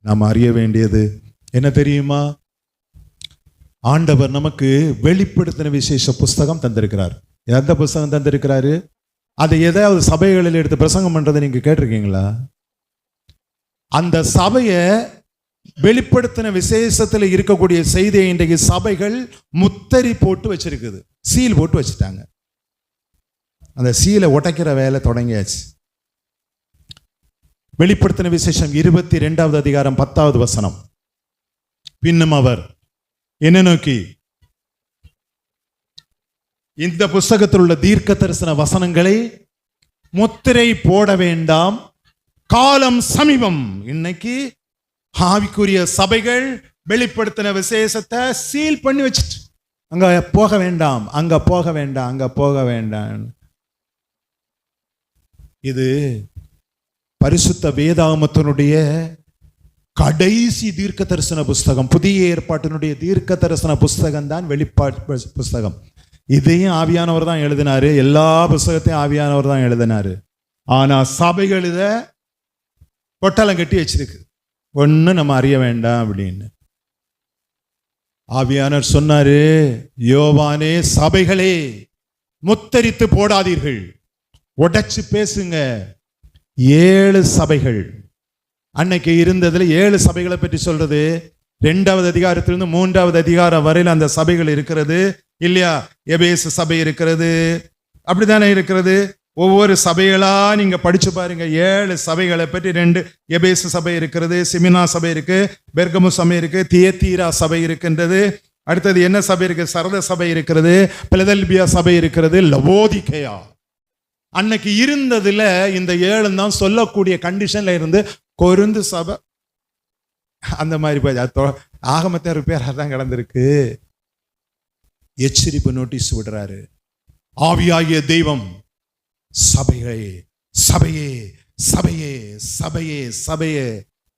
நாம் அறிய வேண்டியது என்ன தெரியுமா? ஆண்டவர் நமக்கு வெளிப்படுத்தின விசேஷ புஸ்தகம் தந்திருக்கிறார். எந்த புஸ்தகம் தந்திருக்கிறாரு? அதை ஏதாவது சபைகளில் எடுத்து பிரசங்கம் பண்றதை நீங்க கேட்டிருக்கீங்களா? அந்த சபையை வெளிப்படுத்தின விசேஷத்தில் இருக்கக்கூடிய செய்தியை இன்றைக்கு சபைகள் முத்திரை போட்டு வச்சிருக்குது, சீல் போட்டு வச்சுட்டாங்க. அந்த சீலை உடைக்கிற வேலை தொடங்கியாச்சு. வெளிப்படுத்தின விசேஷம் 22வது அதிகாரம் 10வது வசனம். பின்னும் அவர் என்ன நோக்கி, இந்த புஸ்தகத்தில் உள்ள தீர்க்க தரிசன வசனங்களை முத்திரை போட வேண்டாம், காலம் சமீபம். இன்னைக்கு ஆவிக்குரிய சபைகள் வெளிப்படுத்தின விசேஷத்தை சீல் பண்ணி வச்சுட்டு அங்க போக வேண்டாம், அங்க போக வேண்டாம், அங்க போக வேண்டாம். இது பரிசுத்த வேதாகமத்தினுடைய கடைசி தீர்க்க தரிசன புஸ்தகம். புதிய ஏற்பாட்டினுடைய தீர்க்க தரிசன புஸ்தகம் தான் வெளிப்பாடு புஸ்தகம். இதையும் ஆவியானவர் தான் எழுதினாரு, எல்லா புஸ்தகத்தையும் ஆவியானவர் தான் எழுதினாரு. ஆனா சபைகள் இதை பொட்டலம் கட்டி வச்சிருக்கு, ஒண்ணு நம்ம அறிய வேண்டாம் அப்படின்னு. ஆவியானவர் சொன்னாரு, யோவானே சபைகளே முத்தரித்து போடாதீர்கள், உடைச்சு பேசுங்க. 7 சபைகள் அன்னைக்கு இருந்ததுல 7 சபைகளை பற்றி சொல்றது. 2வது அதிகாரத்திலிருந்து 3வது அதிகாரம் வரையில் அந்த சபைகள் இருக்கிறது இல்லையா? எபேசு சபை இருக்கிறது, அப்படித்தானே இருக்கிறது. ஒவ்வொரு சபைகளா நீங்க படிச்சு பாருங்க. 7 சபைகளை பற்றி 2 எபேசு சபை இருக்கிறது, சிமினா சபை இருக்கு, பெர்கமு சபை இருக்கு, தியத்தீரா சபை இருக்கின்றது. அடுத்தது என்ன சபை இருக்கு? சரத சபை இருக்கிறது, பிலதெல்பியா சபை இருக்கிறது, லவோதிகேயா. அன்னைக்கு இருந்ததுல இந்த 7 தான் சொல்லக்கூடிய கண்டிஷன்ல இருந்து கொரிந்து சபை அந்த மாதிரி போய் ஆகமத்தை ரிப்பேரா தான் கடந்திருக்கு. எச்சரிப்பு நோட்டீஸ் விடுறாரு. ஆவியாகிய தெய்வம் சபையே சபையே சபையே சபையே சபையே,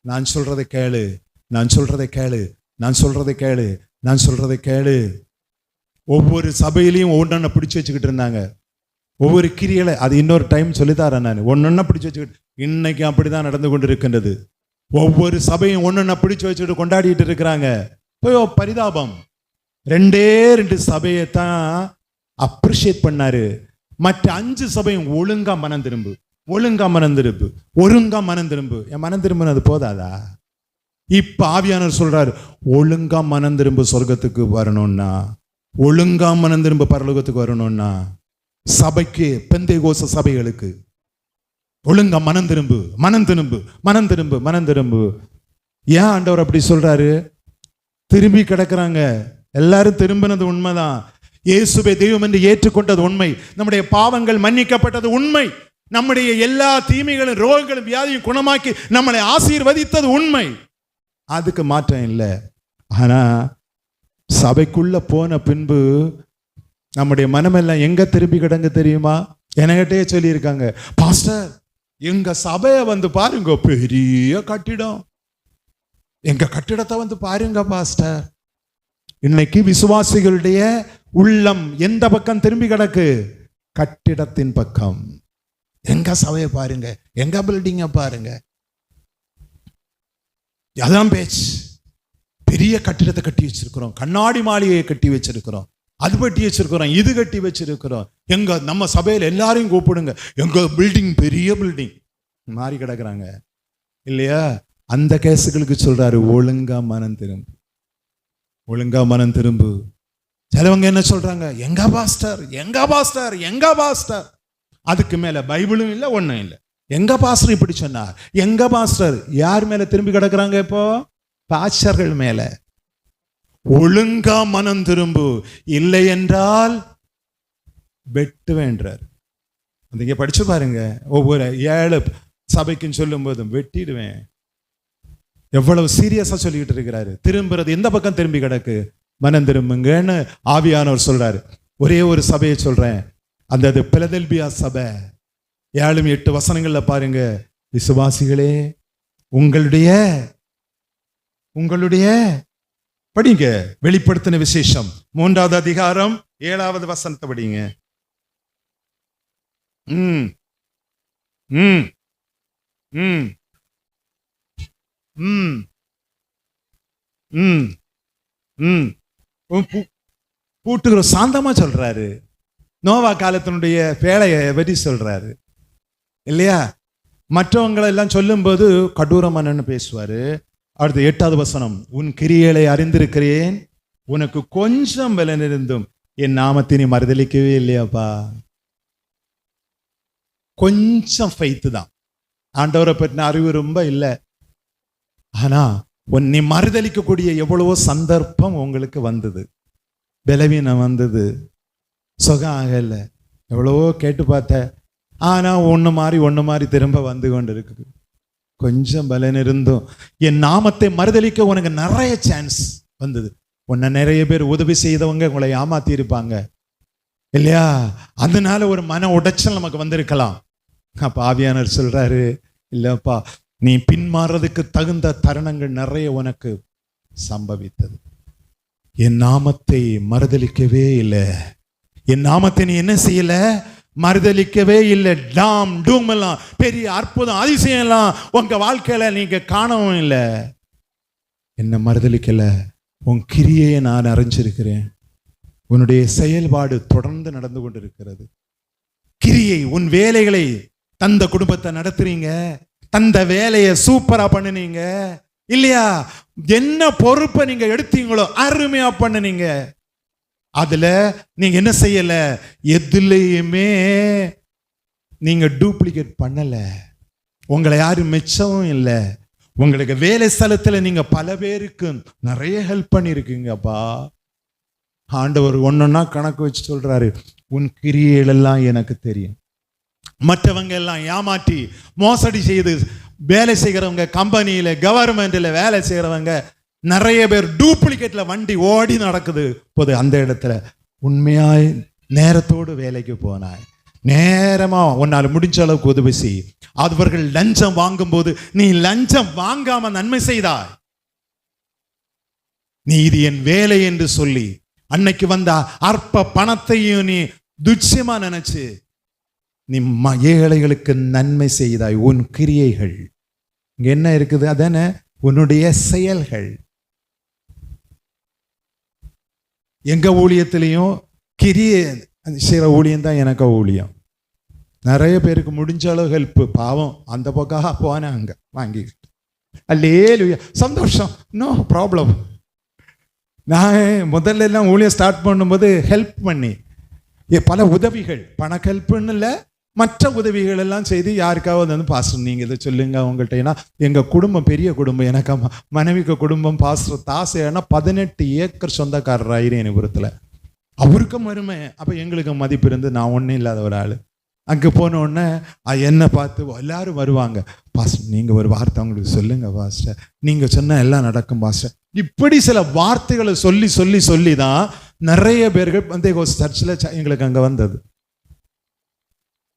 நான் சொல்றதை கேளு, நான் சொல்றதை கேளு, நான் சொல்றதை கேளு, நான் சொல்றதை கேளு. ஒவ்வொரு சபையிலையும் ஒன்னொன்ன பிடிச்சு வச்சுக்கிட்டு இருந்தாங்க. ஒவ்வொரு கிரியலை, அது இன்னொரு டைம் சொல்லித்தாரேன் நான். ஒன்னொன்னா பிடிச்சு வச்சுக்கிட்டு இன்னைக்கு அப்படிதான் நடந்து கொண்டு இருக்கின்றது. ஒவ்வொரு சபையும் ஒன்னொன்னா பிடிச்சு வச்சுக்கிட்டு கொண்டாடிட்டு இருக்கிறாங்க. பரிதாபம். 2 சபையை தான் அப்ரிஷியேட் பண்ணாரு. மற்ற 5 சபையும் ஒழுங்கா மனம் திரும்பு, ஒழுங்கா மனம் திரும்பு, ஒழுங்கா மனம் திரும்பு. என் மனம் திரும்பினது போதாதா? இப்ப ஆவியானவர் சொல்றாரு, ஒழுங்கா மனம் திரும்பு சொர்க்கத்துக்கு வரணும்னா, ஒழுங்கா மனம் திரும்ப பரலோகத்துக்கு வரணும்னா, சபைக்கு பெந்தேகோஸ்து சபைகளுக்கு ஒழுங்கா மனம் திரும்பு, மனம் திரும்பு, மனம் திரும்பு, மனம் திரும்பு. ஏன் ஆண்டவர் அப்படி சொல்றாரு? திரும்பி கிடக்குறாங்க எல்லாரும். திரும்பினது உண்மைதான். இயேசுவை தெய்வம் என்று ஏற்றுக்கொண்டது உண்மை. நம்முடைய பாவங்கள் மன்னிக்கப்பட்டது உண்மை. நம்முடைய எல்லா தீமைகளும் ரோகங்களும் வியாதியும் குணமாக்கி நம்மளை ஆசீர்வதித்தது உண்மை. அதுக்கு மாற்றம் இல்லை. ஆனா சபைக்குள்ள போன பின்பு நம்முடைய மனமெல்லாம் எங்க திரும்பி கிடங்க தெரியுமா? என்கிட்டே சொல்லியிருக்காங்க, பாஸ்டர் எங்க சபையை வந்து பாருங்க, பெரிய கட்டிடம், எங்க கட்டிடத்தை வந்து பாருங்க பாஸ்டர். இன்னைக்கு விசுவாசிகளுடைய உள்ளம் எந்த பக்கம் திரும்பி கிடக்கு? கட்டிடத்தின் பக்கம். எங்க சபையை பாருங்க, எங்க பில்டிங்க பாருங்க. அதான் பேச்சு. பெரிய கட்டிடத்தை கட்டி வச்சிருக்கிறோம், கண்ணாடி மாளிகையை கட்டி வச்சிருக்கிறோம், அது கட்டி வச்சிருக்கிறோம், இது கட்டி வச்சிருக்கிறோம். எங்க நம்ம சபையில் எல்லாரையும் கூப்பிடுங்க, எங்க பில்டிங் பெரிய பில்டிங் மாறி கிடக்குறாங்க இல்லையா? அந்த கேசுகளுக்கு சொல்றாரு, ஒழுங்கா மனம் திரும்பு, ஒழுங்கா மனம் திரும்பு. சிலவங்க என்ன சொல்றாங்க? எங்க பாஸ்டர், எங்க பாஸ்டர், எங்க பாஸ்டர். அதுக்கு மேல பைபிளும் இல்லை, ஒண்ணும் இல்லை. எங்க பாஸ்டர் இப்படி சொன்னார், எங்க பாஸ்டர். யார் மேல திரும்பி கிடக்குறாங்க இப்போ? பாஸ்டர்கள் மேல. ஒழுங்கா மனம் திரும்பு, இல்லை என்றால் வெட்டுவேன்றார். நீங்க படிச்சு பாருங்க. ஒவ்வொரு 7 சபைக்கும் சொல்லும் போதும் வெட்டிடுவேன். எவ்வளவு சீரியஸா சொல்லிக்கிட்டு இருக்கிறாரு. திரும்புறது எந்த பக்கம் திரும்பி கிடக்கு? மனம் திரும்புங்கன்னு ஆவியானவர் சொல்றாரு. ஒரே ஒரு சபையை சொல்றேன், அந்த பிலதெல்பியா சபை. 7-8 வசனங்கள்ல பாருங்க. விசுவாசிகளே உங்களுடைய படிங்க. வெளிப்படுத்தின விசேஷம் 3வது அதிகாரம் 7வது வசனத்தை படிங்க. ம் ம் பூட்டுகிற சாந்தமா சொல்றாரு. நோவா காலத்தினுடைய பேழையை பற்றி சொல்றாரு இல்லையா? மற்றவங்களை எல்லாம் சொல்லும்போது கடூரமானன்னு பேசுவாரு. அடுத்து 8வது வசனம், உன் கிரியைகளை அறிந்திருக்கிறேன், உனக்கு கொஞ்சம் பலன் இருந்தும் என் நாமத்தை நீ மறுதலிக்கவே இல்லையாப்பா. கொஞ்சம் ஃபெய்த் தான், ஆண்டவரை பற்றின அறிவு ரொம்ப இல்லை. ஆனா நீ மறுதலிக்கக்கூடிய எவ்வளவோ சந்தர்ப்பம் உங்களுக்கு வந்தது, பலவீனம் வந்தது, சுகம் ஆகல, எவ்வளவோ கேட்டு பார்த்த. ஆனா ஒண்ணு மாதிரி திரும்ப வந்து கொண்டு இருக்கு. கொஞ்சம் பலன் இருந்தும் என் நாமத்தை மறுதலிக்க உனக்கு நிறைய சான்ஸ் வந்தது. உன்னை நிறைய பேர் உதவி செய்தவங்க உங்களை ஏமாத்தி இருப்பாங்க இல்லையா? அதனால ஒரு மன உடைச்சல் நமக்கு வந்திருக்கலாம். அப்ப ஆவியானவர் சொல்றாரு, இல்லப்பா, நீ பின்மாறதுக்கு தகுந்த தருணங்கள் நிறைய உனக்கு சம்பவித்தது. என் நாமத்தை மறுதலிக்கவே இல்லை. என் நாமத்தை நீ என்ன செய்யல? மறுதலிக்கவே இல்லை. டாம் டூம் எல்லாம் பெரிய அற்புதம் அதிசயம் எல்லாம் உங்க வாழ்க்கையில நீங்க காணவும் இல்லை. என்ன மறுதலிக்கல. உன் கிரியையை நான் அறிஞ்சிருக்கிறேன். உன்னுடைய செயல்பாடு தொடர்ந்து நடந்து கொண்டிருக்கிறது. கிரியை, உன் வேலைகளை, தந்த குடும்பத்தை நடத்துறீங்க, தந்த வேலையை சூப்பரா பண்ணுனீங்க இல்லையா? என்ன பொறுப்பை நீங்க எடுத்தீங்களோ அருமையா பண்ணுனீங்க. அதுல நீங்க என்ன செய்யல? எதுலையுமே நீங்க டூப்ளிகேட் பண்ணல. உங்களை யாரும் மெச்சவும் இல்லை. உங்களுக்கு வேலை ஸ்தலத்துல நீங்க பல பேருக்கு நிறைய ஹெல்ப் பண்ணிருக்கீங்கப்பா. ஆண்டவர் ஒன்னொன்னா கணக்கு வச்சு சொல்றாரு, உன் கிரியைகள் எல்லாம் எனக்கு தெரியும். மற்றவங்க எல்லாம் ஏமாற்றி மோசடி செய்து வேலை செய்கிறவங்க, கம்பெனியில கவர்மெண்ட்ல வேலை செய்கிறவங்க நிறைய பேர் டூப்ளிகேட்ல வண்டி ஓடி நடக்குது போது. அந்த இடத்துல உண்மையாய் நேரத்தோடு வேலைக்கு போனாய், நேரமா உன்னால் முடிஞ்ச அளவுக்கு உதவி செய். அவர்கள் லஞ்சம் வாங்கும் போது நீ லஞ்சம் வாங்காம நன்மை செய்தாய். நீ இது என் வேலை என்று சொல்லி அன்னைக்கு வந்த அற்ப பணத்தையும் நீ துட்சியமா நினைச்சு நீ ஏழைகளுக்கு நன்மை செய்தாய். உன் கிரியைகள் இங்க என்ன இருக்குது? அதான உன்னுடைய செயல்கள். எங்க ஊழியத்திலையும் கிரியை செய்கிற ஊழியம் தான் எனக்கு ஊழியம். நிறைய பேருக்கு முடிஞ்ச அளவு ஹெல்ப். பாவம் அந்த பக்கம் போனேன், அங்க வாங்கிக்கிட்டு அல்லேலூயா சந்தோஷம், நோ ப்ராப்ளம். நான் முதல்ல எல்லாம் ஊழியம் ஸ்டார்ட் பண்ணும்போது ஹெல்ப் பண்ணி பல உதவிகள், பண ஹெல்ப்னு இல்லை, மற்ற உதவிகள் எல்லாம் செய்து யாருக்காவது வந்து பாஸ்டர் நீங்க இதை சொல்லுங்க அவங்கள்ட்ட. ஏன்னா எங்க குடும்பம் பெரிய குடும்பம், எனக்கு மனைவிக்கு குடும்பம். பாஸ்டர் தாசை 18 ஏக்கர் சொந்தக்காரர் ஐரேனிபுரத்துல. அவருக்கும் வறுமை, அப்ப எங்களுக்கு மதிப்பு இருந்து நான் ஒன்றும் இல்லாத ஒரு ஆள். அங்கே போன உடனே என்னை பார்த்து எல்லாரும் வருவாங்க, பாஸ்டர் நீங்க ஒரு வார்த்தை அவங்களுக்கு சொல்லுங்க பாஸ்டர், நீங்க சொன்ன எல்லாம் நடக்கும் பாஸ்டர். இப்படி சில வார்த்தைகளை சொல்லி சொல்லி சொல்லி தான் நிறைய பேர்கள் பெந்தேகோஸ்தே சர்ச்சில் எங்களுக்கு அங்கே வந்தது.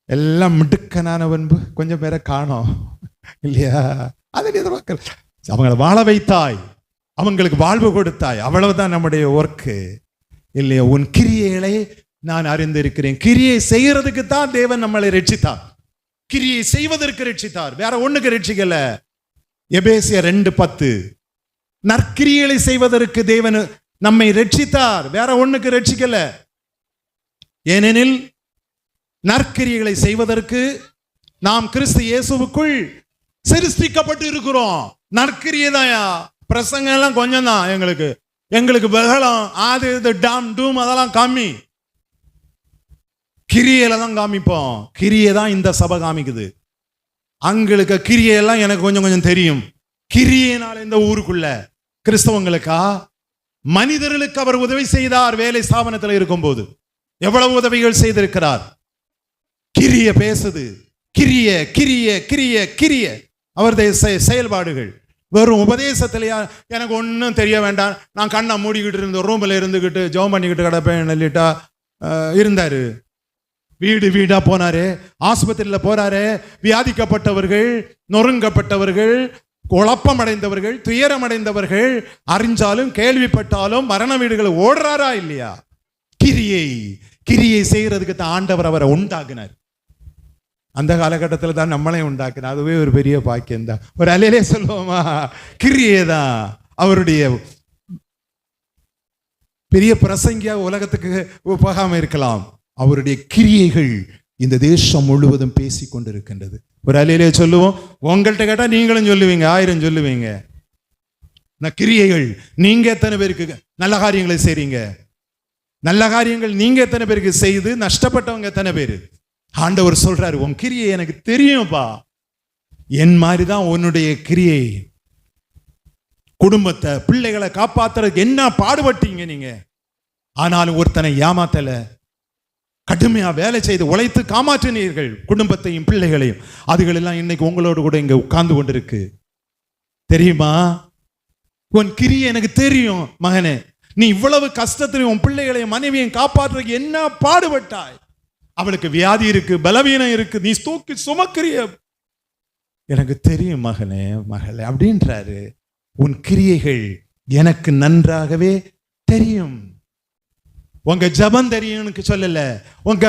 எல்லாம் மிடுக்கனான பண்பு கொஞ்சம் பேரை காணோம் இல்லையா? அதை எதிர்பார்க்கல. அவங்களை வாழ வைத்தாய், அவங்களுக்கு வாழ்வு கொடுத்தாய், அவ்வளவுதான் நம்முடைய ஒர்க்கு இல்லையா? உன் கிரியைகளை நான் அறிந்திருக்கிறேன். கிரியை செய்யறதுக்கு தான் தேவன் நம்மளை ரட்சித்தார். கிரியை செய்வதற்கு ரட்சித்தார், வேற ஒண்ணுக்கு ரட்சிக்கல. எபேசியர் 2:10 நற்கிரியைகளை செய்வதற்கு தேவன் நம்மை ரட்சித்தார், வேற ஒண்ணுக்கு ரட்சிக்கல. ஏனெனில் நற்கிரியைகளை செய்வதற்கு நாம் கிறிஸ்து இயேசுவுக்குள் சிருஷ்டிக்கப்பட்டு இருக்கிறோம். நற்கிரியை தான்யா, பிரசங்கம் எல்லாம் கொஞ்சம் தான். எங்களுக்கு பகலம் அது இது டாம் டூம் அதெல்லாம் காமி, கிரியையில தான் காமிப்போம். கிரியை தான் இந்த சபை காமிக்குது. அங்களுக்கு கிரியையெல்லாம் எனக்கு கொஞ்சம் கொஞ்சம் தெரியும். கிரியையினால இந்த ஊருக்குள்ள கிறிஸ்தவங்களுக்கா மனிதர்களுக்கு அவர் உதவி செய்தார். வேலை ஸ்தாபனத்தில் இருக்கும் போது எவ்வளவு உதவிகள் செய்திருக்கிறார். கிரிய பேசுது, கிரிய கிரிய கிரிய கிரிய அவருடைய செயல்பாடுகள். வெறும் உபதேசத்திலேயா எனக்கு ஒன்றும் தெரிய வேண்டாம், நான் கண்ணை மூடிக்கிட்டு இருந்த ரூம்ல இருந்துக்கிட்டு ஜெபம் பண்ணிக்கிட்டு கிடப்பேன் சொல்லிட்டா இருந்தாரு. வீடு வீடா போனாரு, ஆஸ்பத்திரியில போறாரு. வியாதிக்கப்பட்டவர்கள், நொறுங்கப்பட்டவர்கள், குழப்பம் அடைந்தவர்கள், துயரம் அடைந்தவர்கள், அறிஞ்சாலும் கேள்விப்பட்டாலும் மரண வீடுகளை ஓடுறாரா இல்லையா? கிரியை செய்யறதுக்கு தான் ஆண்டவர் அவரை உண்டாக்குனார். அந்த காலகட்டத்தில் தான் நம்மளே உண்டாக்குனார். அதுவே ஒரு பெரிய பாக்கியம் தான். ஒரு அலையிலே சொல்லுவோமா? கிரியை தான் அவருடைய பெரிய பிரசங்கியா உலகத்துக்கு போகாம இருக்கலாம். அவருடைய கிரியைகள் இந்த தேசம் முழுவதும் பேசி கொண்டிருக்கின்றது. ஒரு அலையிலே சொல்லுவோம், உங்கள்கிட்ட கேட்டா நீங்களும் சொல்லுவீங்க, 1000 சொல்லுவீங்க. கிரியைகள், நீங்க எத்தனை பேருக்கு நல்ல காரியங்களை செய்றீங்க? நல்ல காரியங்கள் நீங்க எத்தனை பேருக்கு செய்து நஷ்டப்பட்டவங்க எத்தனை பேரு? ஆண்டவர் சொல்றாரு, உன் கிரியை எனக்கு தெரியும்பா, என் மாதிரிதான் உன்னுடைய கிரியை. குடும்பத்தை பிள்ளைகளை காப்பாத்துறதுக்கு என்ன பாடுபட்டீங்க நீங்க. ஆனாலும் ஒருத்தனை ஏமாத்தல, கடுமையா வேலை செய்து உழைத்து காமாற்றினீர்கள் குடும்பத்தையும் பிள்ளைகளையும். அதுகளெல்லாம் இன்னைக்கு உங்களோடு கூட இங்க உட்கார்ந்து கொண்டிருக்கு. தெரியுமா? உன் கிரியை எனக்கு தெரியும் மகனே. நீ இவ்வளவு கஷ்டத்திலையும் உன் பிள்ளைகளையும் மனைவியையும் காப்பாற்றுறதுக்கு என்ன பாடுபட்டாய். அவளுக்கு வியாதி இருக்கு, பலவீனம் இருக்கு, நீ தூக்கி சுமக்கிறிய, எனக்கு தெரியும் மகனே மகளே அப்படின்றாரு. உன் கிரியைகள் எனக்கு நன்றாகவே தெரியும். உங்க ஜபம் தெரியும்னு சொல்லல, உங்க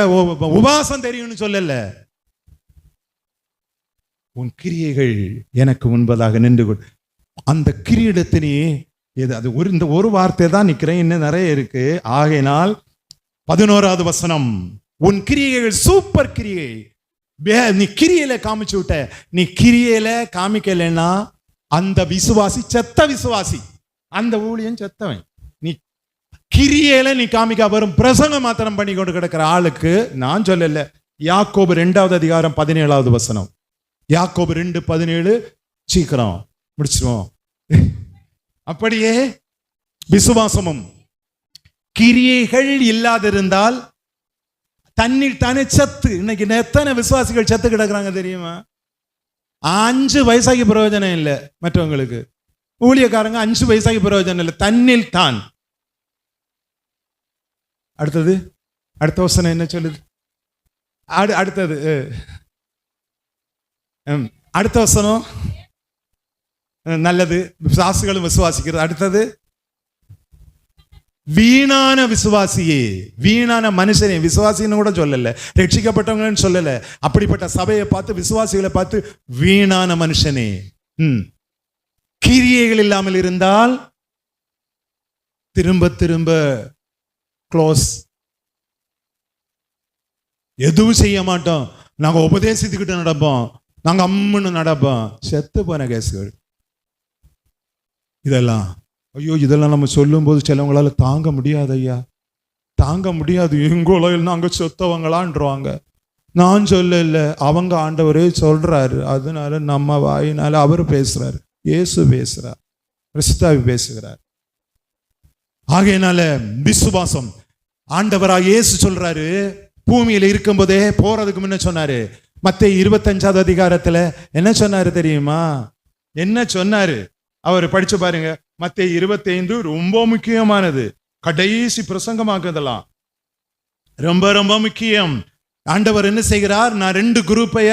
உபவாசம் தெரியும்னு சொல்லல, உன் கிரியைகள் எனக்கு முன்பதாக நின்று கொள். அந்த கிரீடத்தினே அது இந்த ஒரு வார்த்தை தான் நிக்கிறேன், இன்னும் நிறைய இருக்கு. ஆகையினால் 11வது வசனம், உன் கிரியைகள் சூப்பர் கிரியை. நீ கிரியையில காமிச்சு விட்ட. நீ கிரியையில காமிக்கலைன்னா அந்த விசுவாசி செத்த விசுவாசி, அந்த ஊழியன் செத்தவன். நீ கிரியையில நீ காமிக்க வரும் பிரசங்கம் மாத்திரம் பண்ணி கொண்டு கிடக்கிற ஆளுக்கு நான் சொல்லல. யாக்கோபு 2வது அதிகாரம் 17வது வசனம். யாக்கோபு 2:17. சீக்கிரம் முடிச்சிருவோம். அப்படியே விசுவாசமும் கிரியைகள் இல்லாதிருந்தால் தண்ணீர் தானே சத்து. இன்னைக்கு எத்தனை விசுவாசிகள் செத்து கிடக்குறாங்க தெரியுமா? 5 வயசாகி பிரயோஜனம் இல்லை. மற்றவங்களுக்கு ஊழியக்காரங்க 5 வயசாகி பிரயோஜனம் இல்லை, தண்ணீர் தான். அடுத்தது அடுத்த வசனம் என்ன சொல்லுது? அடுத்தது அடுத்த வசனம் நல்லது, விசுவாசிகளும் விசுவாசிக்கிறது. அடுத்தது வீணான விசுவாசியே, வீணான மனுஷனே, விசுவாசின்னு கூட சொல்லல, ரட்சிக்கப்பட்டவங்கன்னு சொல்லல. அப்படிப்பட்ட சபையை பார்த்து, விசுவாசிகளை பார்த்து வீணான மனுஷனே, கிரியைகள் இல்லாமல் இருந்தால் திரும்ப திரும்ப க்ளோஸ், எதுவும் செய்ய மாட்டோம், நாங்க உபதேசித்துக்கிட்டு நடப்போம், நாங்க அம்முன்னு நடப்போம். செத்து போன கேசுகள் இதெல்லாம். ஐயோ, இதெல்லாம் நம்ம சொல்லும் போது சிலவங்களால தாங்க முடியாது. ஐயா தாங்க முடியாது, எங்கோல நாங்க சொத்தவங்களான்றாங்க. நான் சொல்லல, அவங்க ஆண்டவரே சொல்றாரு. அதனால நம்ம வாயினால அவர் பேசுறாரு, இயேசு பேசுறார், கிறிஸ்தாவி பேசுகிறார். ஆகையினால விசுவாசம், ஆண்டவராக இயேசு சொல்றாரு, பூமியில இருக்கும் போதே போறதுக்கு முன்ன சொன்னாரு. மத்தேயு 25வது அதிகாரத்துல என்ன சொன்னாரு தெரியுமா? என்ன சொன்னாரு? அவர் படிச்சு பாருங்க. மத்தேயு 25 ரொம்ப முக்கியமானது, கடைசி பிரசங்கமாக்குதெல்லாம் ரொம்ப ரொம்ப முக்கியம். ஆண்டவர் என்ன செய்கிறார்? நான் 2 குரூப்பைய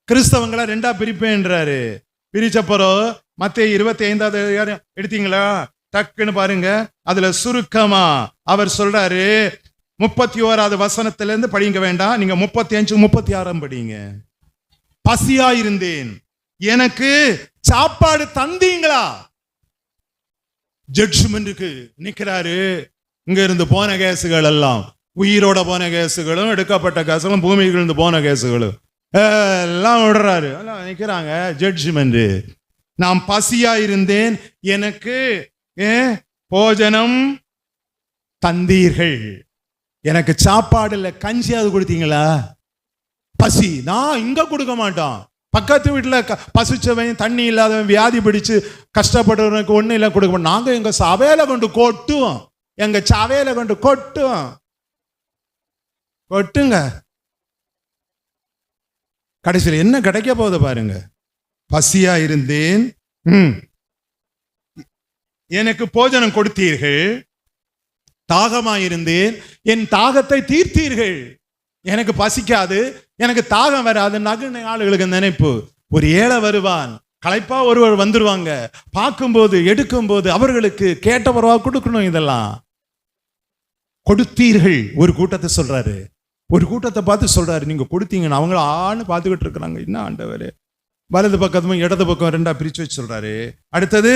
கிறிஸ்தவங்களா 2ஆ பிரிப்பேன்றாரு. பிரிச்சப்பறம் மத்தேயு 25வது அதிகாரம் எடுத்தீங்களா? டக்குன்னு பாருங்க. அதுல சுருக்கமா அவர் சொல்றாரு, 31வது வசனத்துல இருந்து படிங்க வேண்டாம், நீங்க 35, 36 படிங்க. பசியா இருந்தேன், எனக்கு சாப்பாடு தந்தீங்களா? ஜட்ஜ்மெண்ட்டுக்கு நிக்கிறாரு. இங்க இருந்து போன கேசுகள் எல்லாம், உயிரோட போன கேசுகளும் எடுக்கப்பட்ட கேசுகளும் பூமியில இருந்து போன கேசுகளும் எல்லாம் விடுறாரு. எல்லாம் நிக்கிறாங்க ஜட்ஜ்மெண்ட். நான் பசியா இருந்தேன், எனக்கு போஜனம் தந்தீர்கள். எனக்கு சாப்பாடு இல்லை, கஞ்சியாவது கொடுத்தீங்களா? பசி நான் இங்க கொடுக்க மாட்டோம். பக்கத்து வீட்டுல பசிச்சவன், தண்ணி இல்லாதவன், வியாதி பிடிச்சு கஷ்டப்படுறவனுக்கு ஒண்ணு இல்லை கொடுக்க மாட்டோம். நாங்க எங்க சபையில கொண்டு கொட்டுவோம், எங்க சபையில கொண்டு கொட்டுவோம். கொட்டுங்க, கடைசியில் என்ன கிடைக்க போகுது பாருங்க. பசியா இருந்தேன், எனக்கு போஜனம் கொடுத்தீர்கள். தாகமாயிருந்தேன், என் தாகத்தை தீர்த்தீர்கள். எனக்கு பசிக்காது, எனக்கு தாகம் வராது. நகுன ஆளுகளுக்கு நினைப்பு, ஒரு ஏழை வருவான், களைப்பா ஒருவர் வந்துருவாங்க, பார்க்கும்போது எடுக்கும்போது அவர்களுக்கு கேட்டவரவா கொடுக்கணும். இதெல்லாம் கொடுத்தீர்கள். ஒரு கூட்டத்தை சொல்றாரு, ஒரு கூட்டத்தை பார்த்து சொல்றாரு, நீங்க கொடுத்தீங்கன்னு. அவங்கள ஆன்னு பார்த்துக்கிட்டு இருக்கிறாங்க. என்ன ஆண்டவர், வலது பக்கத்தும் இடது பக்கம் 2ஆ பிரிச்சு வச்சு சொல்றாரு. அடுத்தது,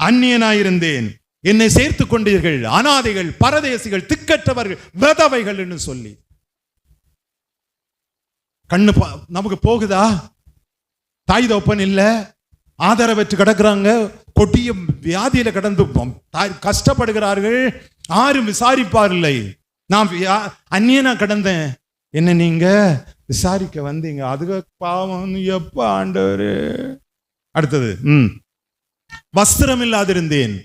அந்நியனாயிருந்தேன், என்னை சேர்த்து கொண்டீர்கள் அனாதைகள், பரதேசிகள், திக்கற்றவர்கள், விதவைகள் என்று சொல்லி. கண்ணு நமக்கு போகுதா? தாய் தோப்பன் இல்ல, ஆதரவற்று கிடக்குறாங்க, கொடிய வியாதியில கடந்து கஷ்டப்படுகிறார்கள், யாரும் விசாரிப்பாரில்லை. நான் அந்நியனா கடந்தேன், என்ன நீங்க விசாரிக்க வந்தீங்க, அதுக்கு பாவம் எப்ப ஆண்டவரு. அடுத்தது, வஸ்திரம் இல்லாதிருந்தேன்,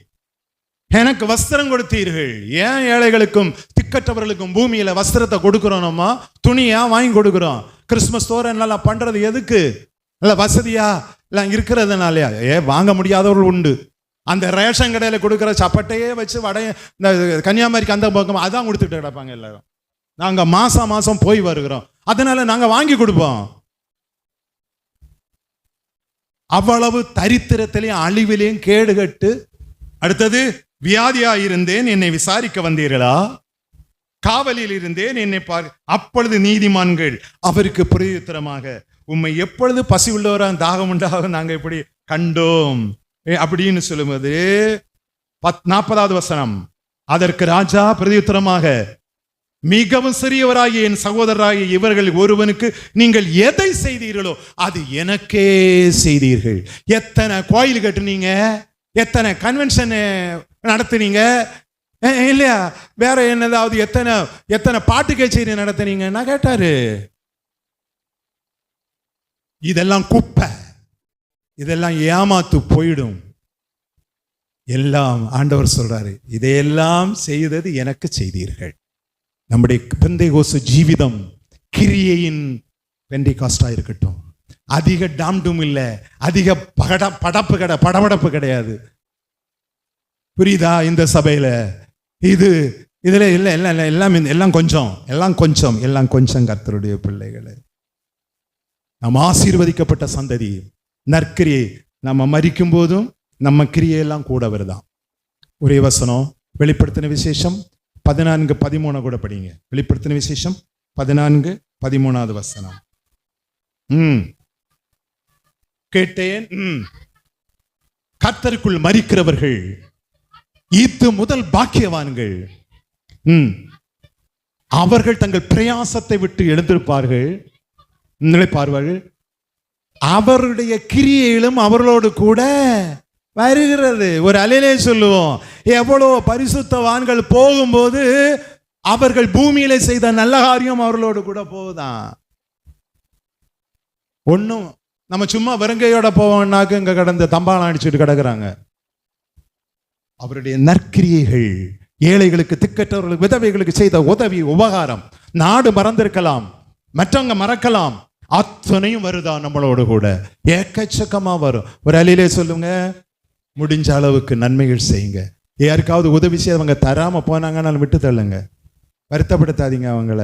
எனக்கு வஸ்திரம் கொடுத்தீர்கள். ஏன் ஏழைகளுக்கும் திக்கற்றவர்களுக்கும் பூமியில வஸ்திரத்தை கொடுக்கிறோம், நம்ம துணியா வாங்கி கொடுக்கிறோம். கிறிஸ்துமஸ் தோரணம் பண்றது எதுக்கு? இல்ல வசதியா எல்லாம் இருக்கிறதுனாலயா? வாங்க முடியாதவர்கள் உண்டு. அந்த ரேஷன் கடையில கொடுக்கிற சப்பட்டையே வச்சு வடைய, இந்த கன்னியாகுமரிக்கு அந்த பக்கம் அதான் கொடுத்துட்டு கிடப்பாங்க எல்லாரும். நாங்க மாசம் மாசம் போய் வருகிறோம், அதனால நாங்க வாங்கி கொடுப்போம். அவ்வளவு தரித்திரத்திலையும் அழிவிலையும் கேடுகட்டு. அடுத்தது, வியாதியா இருந்தேன், என்னை விசாரிக்க வந்தீர்களா? காவலில் இருந்தேன், என்னை அப்பொழுது நீதிமான்கள் அவருக்கு பிரதியுத்தரமாக, உம்மை எப்பொழுது பசி உள்ளவரா தாகம் உண்டாக நாங்க இப்படி கண்டோம் அப்படின்னு சொல்லும்போது 40வது வசனம், அதற்கு ராஜா பிரதியுத்தரமாக, மிகவும் சிறியவராகிய என் சகோதரராகிய இவர்கள் ஒருவனுக்கு நீங்கள் எதை செய்தீர்களோ அது எனக்கே செய்தீர்கள். எத்தனை கோயில் கட்டுனீங்க, எத்தனை கன்வென்ஷன் நடத்துனீங்க இல்லையா, வேற என்னதாவது எத்தனை பாட்டு கச்சேரி நடத்துனீங்கன்னா கேட்டாரு. இதெல்லாம் குப்பை, இதெல்லாம் ஏமாத்து போயிடும். எல்லாம் ஆண்டவர் சொல்றாரு, இதையெல்லாம் செய்தது எனக்கு செய்தீர்கள். நம்முடைய பெந்தைகோஸ்து ஜீவிதம் கிரியையின் பெந்தைகாஸ்டா இருக்கட்டும். அதிக டாம்டும் இல்லை, அதிக படபடப்பு கிடையாது. புரியுதா? இந்த சபையில இதுல எல்லாம் கொஞ்சம் கர்த்தருடைய பிள்ளைகளை, நாம் ஆசீர்வதிக்கப்பட்ட சந்ததி, நற்கிரியை. நம்ம மரிக்கும் போதும் நம்ம கிரியையெல்லாம் கூட வருதான். ஒரே வசனம், வெளிப்படுத்தின விசேஷம் 14:13 கூட படிங்க. வெளிப்படுத்தின விசேஷம் 14:13 வசனம். கேட்டேன், கர்த்தருக்குள் மரிக்கிறவர்கள் இது முதல் பாக்கியவான்கள், அவர்கள் தங்கள் பிரயாசத்தை விட்டு எழுந்திருப்பார்கள், நிலைப்பார்கள், அவருடைய கிரியைகளும் அவர்களோடு கூட வருகிறது. ஒரு அலையிலே சொல்லுவோம், எவ்வளவு பரிசுத்தவான்கள் போகும்போது அவர்கள் பூமியில செய்த நல்ல காரியம் அவர்களோடு கூட போகுதான். ஒன்னும் நம்ம சும்மா வெறுங்கையோட போவோம்னாக்க இங்க கடந்த தம்பாலம் அடிச்சுட்டு கிடக்குறாங்க. அவருடைய நற்கிரியைகள், ஏழைகளுக்கு, திக்கற்றவர்களுக்கு, விதவைகளுக்கு செய்த உதவி, உபகாரம், நாடு மறந்திருக்கலாம், மற்றவங்க மறக்கலாம், அத்தனையும் வருதா நம்மளோடு கூட, ஏக்கச்சக்கமா வரும். ஒரு அலையிலே சொல்லுங்க, முடிஞ்ச அளவுக்கு நன்மைகள் செய்யுங்க. யாருக்காவது உதவி செய்ய அவங்க தராம போனாங்கன்னு விட்டு தள்ளுங்க, வருத்தப்படுத்தாதீங்க, அவங்கள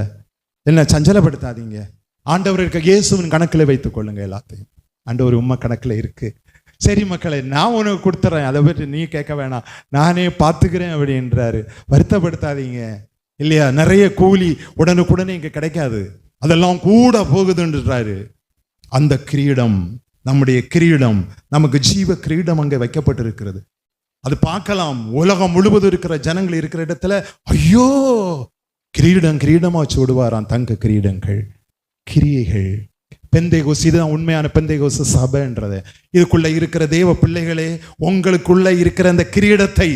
என்ன சஞ்சலப்படுத்தாதீங்க. ஆண்டவர் இருக்க இயேசுவின் கணக்கில் வைத்துக் கொள்ளுங்க. எல்லாத்தையும் ஆண்டவர் உண்மை கணக்கில் இருக்கு. சரி மக்களை, நான் உனக்கு கொடுத்துறேன், அதை பற்றி நீ கேட்க வேணாம், நானே பார்த்துக்கிறேன் அப்படின்றாரு. வருத்தப்படுத்தாதீங்க இல்லையா? நிறைய கூலி உடனுக்குடனே இங்க கிடைக்காது, அதெல்லாம் கூட போகுதுன்றாரு. அந்த கிரீடம், நம்முடைய கிரீடம், நமக்கு ஜீவ கிரீடம் அங்கே வைக்கப்பட்டிருக்கிறது. அது பார்க்கலாம். உலகம் முழுவதும் இருக்கிற ஜனங்கள் இருக்கிற இடத்துல ஐயோ கிரீடமா வச்சு விடுவாராம், தங்க கிரீடங்கள், கிரியைகள். பெந்தைகோஸ், இதுதான் உண்மையான பெந்தைகோஸ் சபைன்றது. இதுக்குள்ள இருக்கிற தேவ பிள்ளைகளே, உங்களுக்குள்ள இருக்கிற அந்த கிரீடத்தை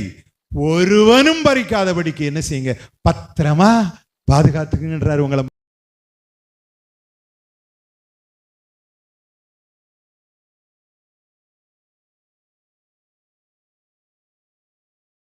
ஒருவனும் பறிக்காதபடிக்கு என்ன செய்யுங்க, பத்திரமா பாதுகாத்துக்கின்றாரு. உங்களை